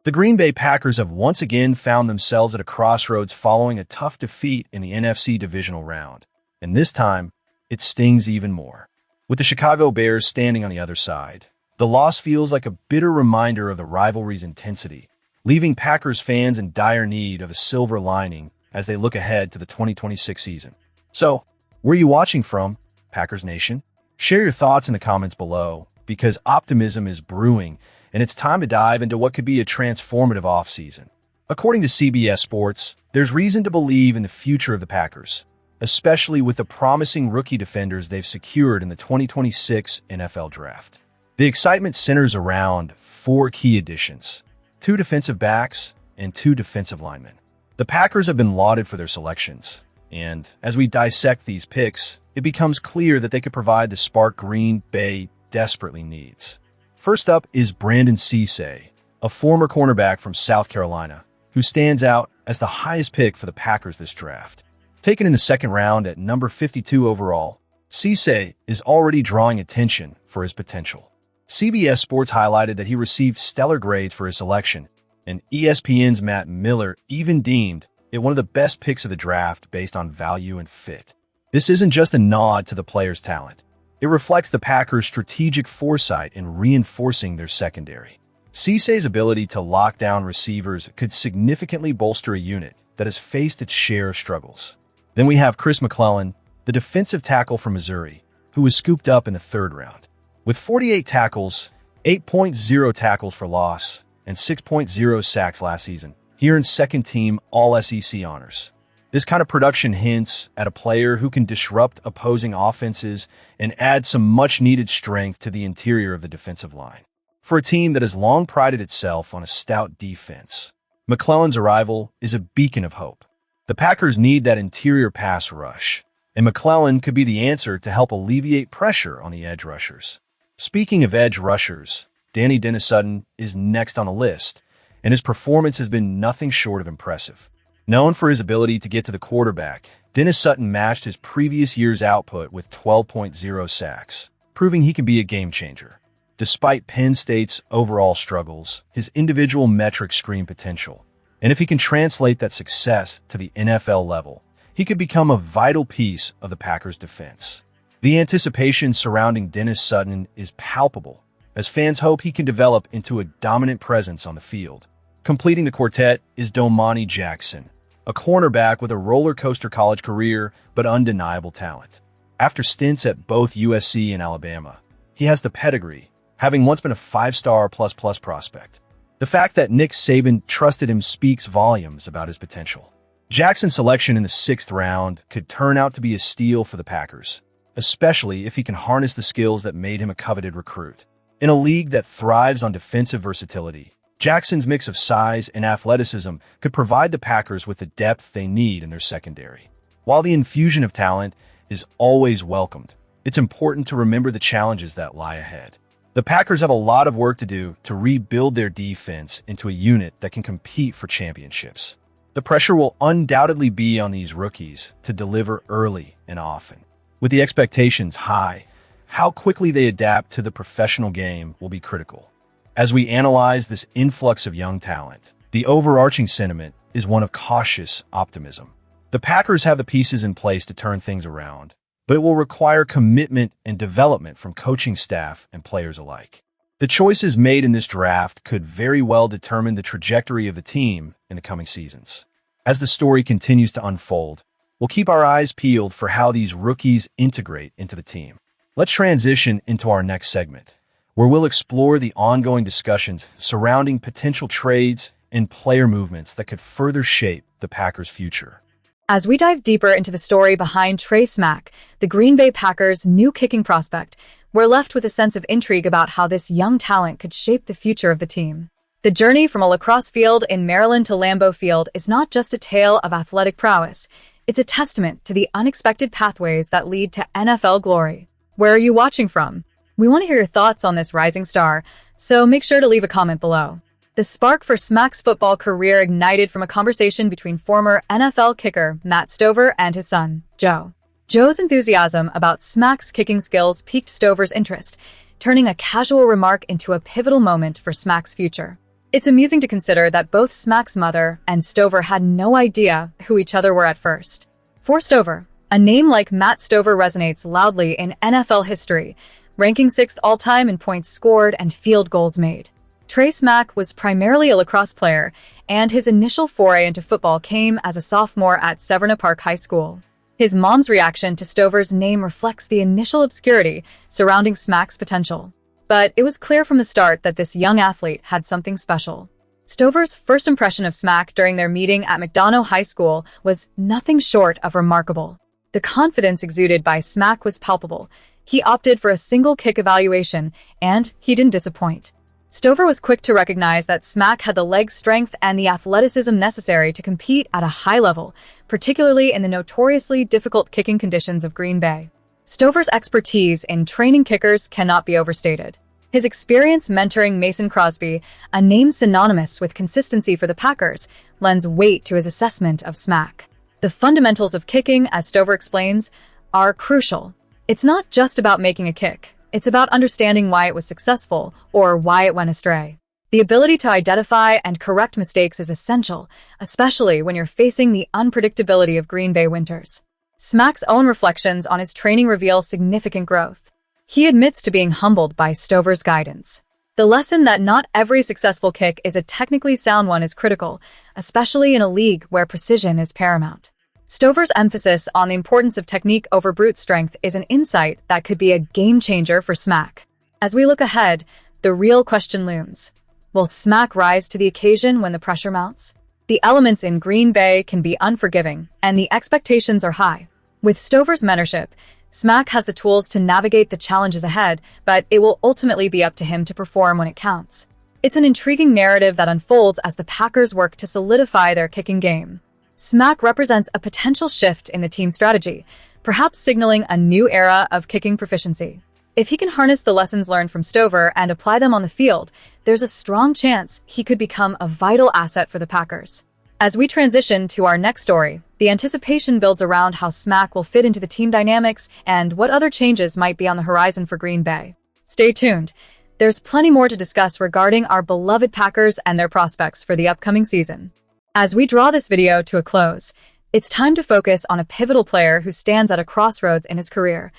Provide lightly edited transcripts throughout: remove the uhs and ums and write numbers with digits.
The Green Bay Packers have once again found themselves at a crossroads following a tough defeat in the NFC Divisional Round. And this time, it stings even more. With the Chicago Bears standing on the other side, the loss feels like a bitter reminder of the rivalry's intensity, leaving Packers fans in dire need of a silver lining as they look ahead to the 2026 season. So, where are you watching from, Packers Nation? Share your thoughts in the comments below, because optimism is brewing, and it's time to dive into what could be a transformative offseason. According to CBS Sports, there's reason to believe in the future of the Packers, especially with the promising rookie defenders they've secured in the 2026 NFL Draft. The excitement centers around 4 key additions: 2 defensive backs and 2 defensive linemen. The Packers have been lauded for their selections, and as we dissect these picks, it becomes clear that they could provide the spark Green Bay desperately needs. First up is Brandon Cisse, a former cornerback from South Carolina, who stands out as the highest pick for the Packers this draft. Taken in the second round at number 52 overall, Cisse is already drawing attention for his potential. CBS Sports highlighted that he received stellar grades for his selection, and ESPN's Matt Miller even deemed it one of the best picks of the draft based on value and fit. This isn't just a nod to the player's talent. It reflects the Packers' strategic foresight in reinforcing their secondary. Cisse's ability to lock down receivers could significantly bolster a unit that has faced its share of struggles. Then we have Chris McClellan, the defensive tackle from Missouri, who was scooped up in the third round. With 48 tackles, 8.0 tackles for loss, and 6.0 sacks last season, he earned second-team All-SEC honors. This kind of production hints at a player who can disrupt opposing offenses and add some much-needed strength to the interior of the defensive line. For a team that has long prided itself on a stout defense, McClellan's arrival is a beacon of hope. The Packers need that interior pass rush, and McClellan could be the answer to help alleviate pressure on the edge rushers. Speaking of edge rushers, Danny Dennis-Sutton is next on the list, and his performance has been nothing short of impressive. Known for his ability to get to the quarterback, Dennis-Sutton matched his previous year's output with 12.0 sacks, proving he can be a game-changer. Despite Penn State's overall struggles, his individual metrics scream potential, and if he can translate that success to the NFL level, he could become a vital piece of the Packers' defense. The anticipation surrounding Dennis-Sutton is palpable, as fans hope he can develop into a dominant presence on the field. Completing the quartet is Domani Jackson, a cornerback with a roller-coaster college career but undeniable talent. After stints at both USC and Alabama, he has the pedigree, having once been a 5-star plus prospect. The fact that Nick Saban trusted him speaks volumes about his potential. Jackson's selection in the 6th round could turn out to be a steal for the Packers, especially if he can harness the skills that made him a coveted recruit. In a league that thrives on defensive versatility, Jackson's mix of size and athleticism could provide the Packers with the depth they need in their secondary. While the infusion of talent is always welcomed, it's important to remember the challenges that lie ahead. The Packers have a lot of work to do to rebuild their defense into a unit that can compete for championships. The pressure will undoubtedly be on these rookies to deliver early and often. With the expectations high, how quickly they adapt to the professional game will be critical. As we analyze this influx of young talent, the overarching sentiment is one of cautious optimism. The Packers have the pieces in place to turn things around, but it will require commitment and development from coaching staff and players alike. The choices made in this draft could very well determine the trajectory of the team in the coming seasons. As the story continues to unfold, we'll keep our eyes peeled for how these rookies integrate into the team. Let's transition into our next segment, where we'll explore the ongoing discussions surrounding potential trades and player movements that could further shape the Packers' future. As we dive deeper into the story behind Trey Smack, the Green Bay Packers' new kicking prospect, we're left with a sense of intrigue about how this young talent could shape the future of the team. The journey from a lacrosse field in Maryland to Lambeau Field is not just a tale of athletic prowess, it's a testament to the unexpected pathways that lead to NFL glory. Where are you watching from? We want to hear your thoughts on this rising star, so make sure to leave a comment below. The spark for Smack's football career ignited from a conversation between former NFL kicker Matt Stover and his son, Joe. Joe's enthusiasm about Smack's kicking skills piqued Stover's interest, turning a casual remark into a pivotal moment for Smack's future. It's amusing to consider that both Smack's mother and Stover had no idea who each other were at first. For Stover, a name like Matt Stover resonates loudly in NFL history, ranking 6th all-time in points scored and field goals made. Trey Smack was primarily a lacrosse player, and his initial foray into football came as a sophomore at Severna Park High School. His mom's reaction to Stover's name reflects the initial obscurity surrounding Smack's potential. But it was clear from the start that this young athlete had something special. Stover's first impression of Smack during their meeting at McDonough High School was nothing short of remarkable. The confidence exuded by Smack was palpable. He opted for a single kick evaluation, and he didn't disappoint. Stover was quick to recognize that Smack had the leg strength and the athleticism necessary to compete at a high level, particularly in the notoriously difficult kicking conditions of Green Bay. Stover's expertise in training kickers cannot be overstated. His experience mentoring Mason Crosby, a name synonymous with consistency for the Packers, lends weight to his assessment of Smack. The fundamentals of kicking, as Stover explains, are crucial. It's not just about making a kick. It's about understanding why it was successful or why it went astray. The ability to identify and correct mistakes is essential, especially when you're facing the unpredictability of Green Bay winters. Smack's own reflections on his training reveal significant growth. He admits to being humbled by Stover's guidance. The lesson that not every successful kick is a technically sound one is critical, especially in a league where precision is paramount. Stover's emphasis on the importance of technique over brute strength is an insight that could be a game-changer for Smack. As we look ahead, the real question looms. Will Smack rise to the occasion when the pressure mounts? The elements in Green Bay can be unforgiving, and the expectations are high. With Stover's mentorship, Smack has the tools to navigate the challenges ahead, but it will ultimately be up to him to perform when it counts. It's an intriguing narrative that unfolds as the Packers work to solidify their kicking game. Smack represents a potential shift in the team's strategy, perhaps signaling a new era of kicking proficiency. If he can harness the lessons learned from Stover and apply them on the field, there's a strong chance he could become a vital asset for the Packers. As we transition to our next story, the anticipation builds around how Smack will fit into the team dynamics and what other changes might be on the horizon for Green Bay. Stay tuned. There's plenty more to discuss regarding our beloved Packers and their prospects for the upcoming season. As we draw this video to a close, it's time to focus on a pivotal player who stands at a crossroads in his career,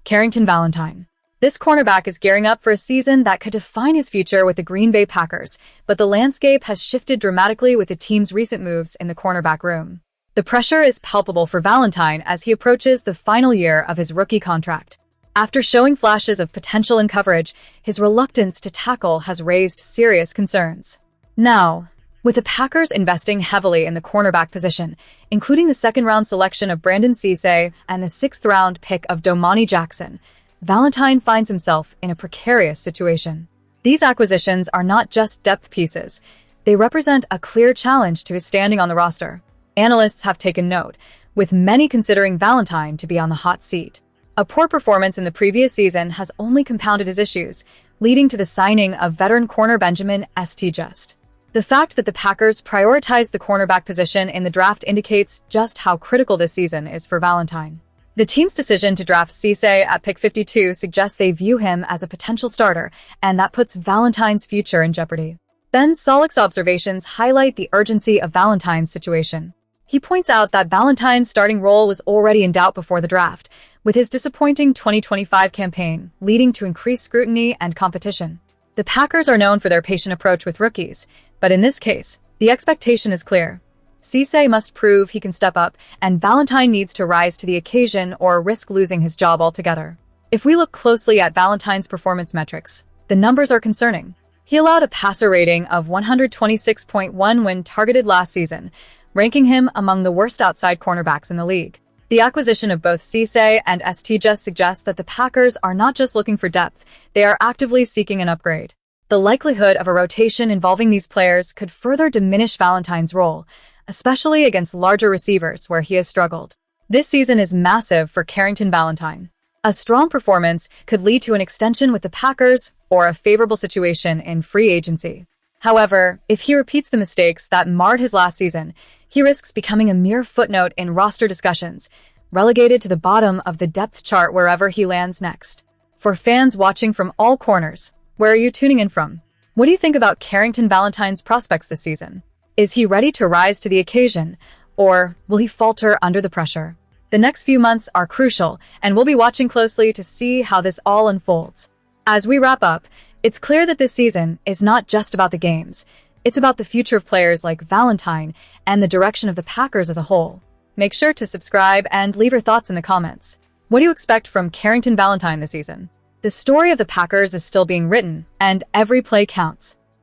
Carrington Valentine. This cornerback is gearing up for a season that could define his future with the Green Bay Packers, but the landscape has shifted dramatically with the team's recent moves in the cornerback room. The pressure is palpable for Valentine as he approaches the final year of his rookie contract. After showing flashes of potential in coverage, his reluctance to tackle has raised serious concerns. Now, with the Packers investing heavily in the cornerback position, including the second-round selection of Brandon Cisse and the sixth-round pick of Domani Jackson, Valentine finds himself in a precarious situation. These acquisitions are not just depth pieces. They represent a clear challenge to his standing on the roster. Analysts have taken note, with many considering Valentine to be on the hot seat. A poor performance in the previous season has only compounded his issues, leading to the signing of veteran corner Benjamin St. Just. The fact that the Packers prioritized the cornerback position in the draft indicates just how critical this season is for Valentine. The team's decision to draft Cisse at pick 52 suggests they view him as a potential starter, and that puts Valentine's future in jeopardy. Ben Solik's observations highlight the urgency of Valentine's situation. He points out that Valentine's starting role was already in doubt before the draft, with his disappointing 2025 campaign leading to increased scrutiny and competition. The Packers are known for their patient approach with rookies, but in this case, the expectation is clear. Cisse must prove he can step up, and Valentine needs to rise to the occasion or risk losing his job altogether. If we look closely at Valentine's performance metrics, the numbers are concerning. He allowed a passer rating of 126.1 when targeted last season, ranking him among the worst outside cornerbacks in the league. The acquisition of both Cisse and St. Just suggests that the Packers are not just looking for depth, they are actively seeking an upgrade. The likelihood of a rotation involving these players could further diminish Valentine's role, especially against larger receivers where he has struggled. This season is massive for Carrington Valentine. A strong performance could lead to an extension with the Packers or a favorable situation in free agency. However, if he repeats the mistakes that marred his last season, he risks becoming a mere footnote in roster discussions, relegated to the bottom of the depth chart wherever he lands next. For fans watching from all corners, where are you tuning in from? What do you think about Carrington Valentine's prospects this season? Is he ready to rise to the occasion, or will he falter under the pressure? The next few months are crucial, and we'll be watching closely to see how this all unfolds. As we wrap up, it's clear that this season is not just about the games. It's about the future of players like Valentine and the direction of the Packers as a whole. Make sure to subscribe and leave your thoughts in the comments. What do you expect from Carrington Valentine this season? The story of the Packers is still being written, and every play counts.